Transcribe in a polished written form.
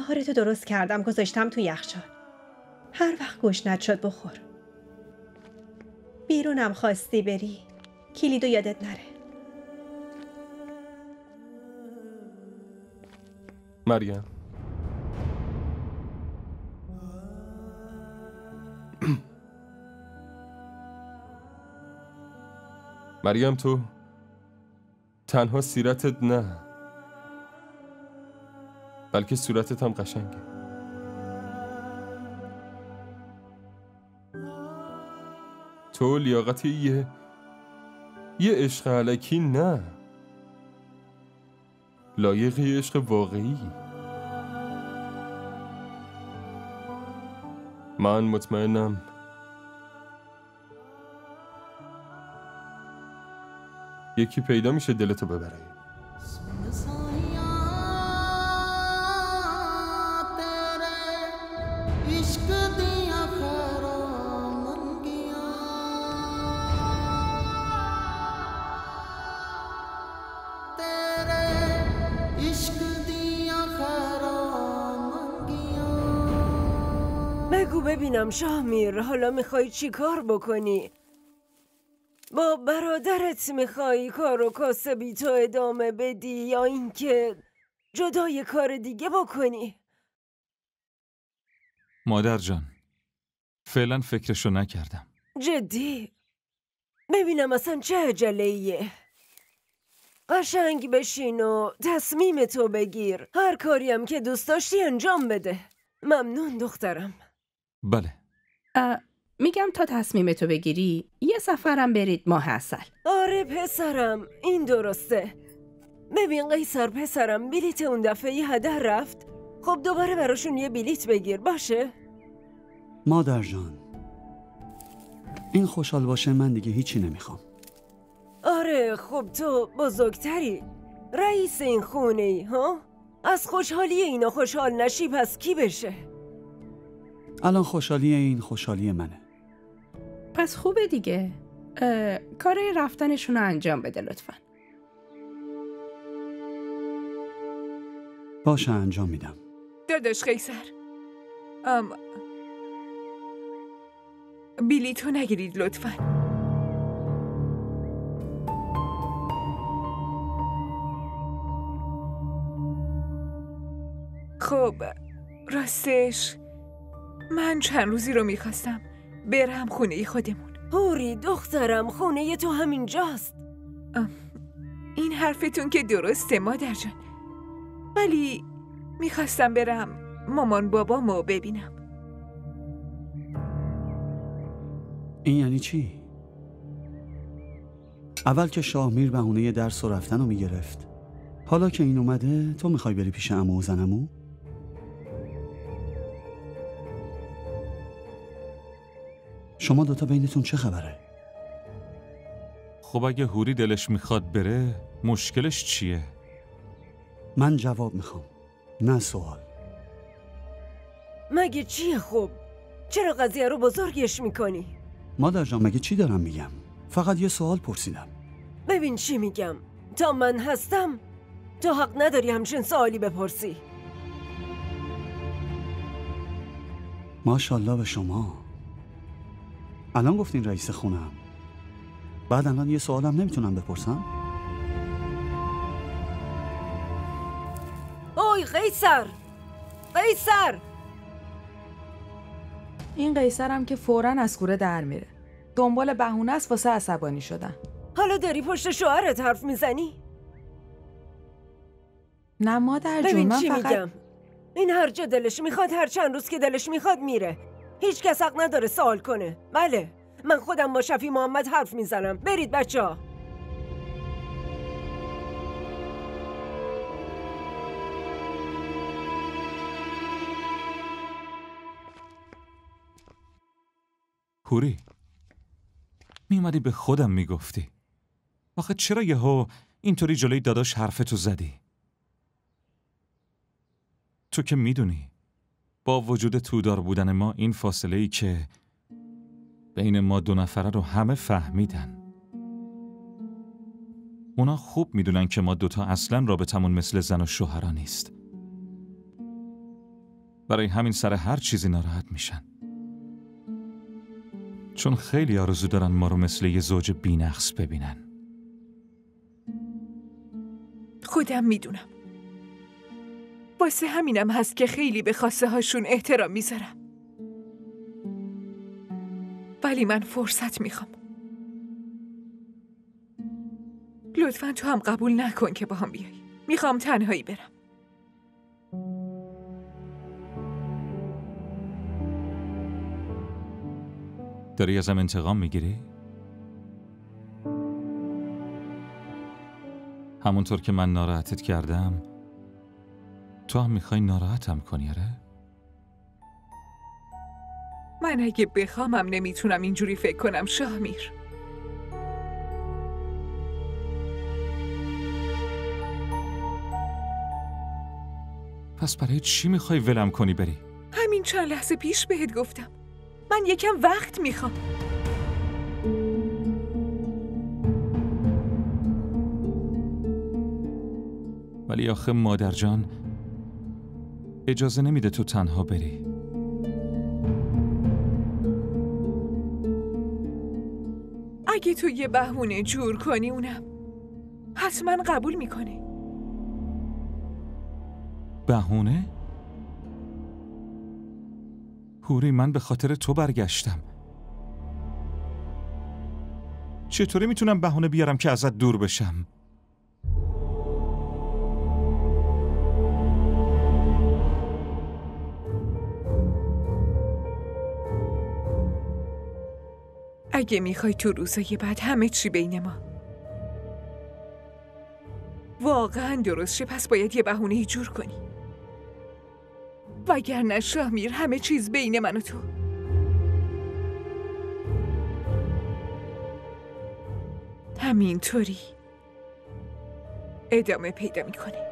ناهارتو درست کردم گذاشتم تو یخچال. هر وقت گشنت شد بخور. بیرونم خواستی بری کلیدو یادت نره. مریم مریم تو تنها سیرتت نه بلکه صورتت هم قشنگه. تو لیاقت یه عشق الکی نه، لایق یه عشق واقعی. من مطمئنم یکی پیدا میشه دلتو ببره. بگو ببینم شاهمیر، حالا میخوای چی کار بکنی؟ با برادرت میخوای کار و کاسبی تو ادامه بدی یا اینکه جدای کار دیگه بکنی؟ مادر جان، فعلا فکرشو نکردم. جدی؟ ببینم اصلا چه عجله‌ایه؟ قشنگ بشین و تصمیم تو بگیر. هر کاریم که دوست داشتی انجام بده. ممنون دخترم. بله. میگم تا تصمیم تو بگیری یه سفرم برید ماه عسل. آره پسرم، این درسته. ببین قیصر پسرم، بلیت اون دفعه یه هدر رفت. خب دوباره براشون یه بلیت بگیر باشه؟ مادر جان، این خوشحال باشه من دیگه هیچی نمیخوام. آره خب تو بزرگتری، رئیس این خونه ای ها؟ از خوشحالی اینا خوشحال نشی پس کی بشه؟ الان خوشحالی این خوشحالی منه. پس خوبه دیگه. کار رفتنشون رو انجام بده لطفا. باشه انجام میدم. داداش قیصر، بلیتو نگیرید لطفا. خب راستش من چند روزی رو میخواستم برم خونه خودمون. هوری دخترم، خونه تو همینجاست. این حرفتون که درسته مادر جان، ولی میخواستم برم مامان بابامو ببینم. این یعنی چی؟ اول که شاهمیر بهونه درس و رفتن رو میگرفت، حالا که این اومده تو میخوای بری پیش عمو و زنمو؟ شما دوتا بینتون چه خبره؟ خب اگه هوری دلش میخواد بره مشکلش چیه؟ من جواب میخوام، نه سوال. مگه چیه خب؟ چرا قضیه رو بزرگش میکنی؟ مادر جان مگه چی دارم میگم؟ فقط یه سوال پرسیدم. ببین چی میگم، تا من هستم تو حق نداری همچین سوالی بپرسی. ماشاءالله به شما. الان گفتین رئیس خونم، بعد الان یه سوالم نمیتونم بپرسم؟ اوی قیصر! قیصر! این قیصرم که فوراً از کوره در میره. دنبال بهونه است واسه عصبانی شدن. حالا داری پشت شوهرت حرف میزنی؟ نه مادر جون، ببین من چی فقط میگم، این هر جا دلش میخواد هر چند روز که دلش میخواد میره. هیچ کس حق نداره سوال کنه. بله من خودم با شفیع محمد حرف میزنم. برید بچه‌ها. هوری میومدی به خودم میگفتی. آخه چرا یهو اینطوری جلوی داداش حرفتو زدی؟ تو که میدونی با وجود تودار بودن ما این فاصله‌ای که بین ما دو نفره رو همه فهمیدن. اونا خوب میدونن که ما دوتا اصلا رابطمون مثل زن و شوهرا نیست. برای همین سر هر چیزی ناراحت میشن. چون خیلی آرزو دارن ما رو مثل یه زوج بی‌نقص ببینن. خودم میدونم. واسه همینم هست که خیلی به خواسته هاشون احترام میذارم. ولی من فرصت میخوام. لطفاً تو هم قبول نکن که با هم بیای. میخوام تنهایی برم. داری ازم انتقام میگیری؟ همونطور که من ناراحتت کردم تو هم میخوای ناراحتم کنی، آره؟ من اگه بخوامم نمیتونم اینجوری فکر کنم شاهمیر. پس برای چی میخوای ولم کنی بری؟ همین چند لحظه پیش بهت گفتم. من یکم وقت میخوام. ولی آخه مادر جان اجازه نمیده تو تنها بری. اگه تو یه بهونه جور کنی اونم حتما قبول میکنه. بهونه؟ حوری، من به خاطر تو برگشتم. چطوری میتونم بهونه بیارم که ازت دور بشم؟ اگه میخوای تو روزای بعد همه چی بین ما واقعا درست شه، پس باید یه بهونه جور کنی. وگرنه شاهمیر همه چیز بین من و تو همینطوری ادامه پیدا میکنه.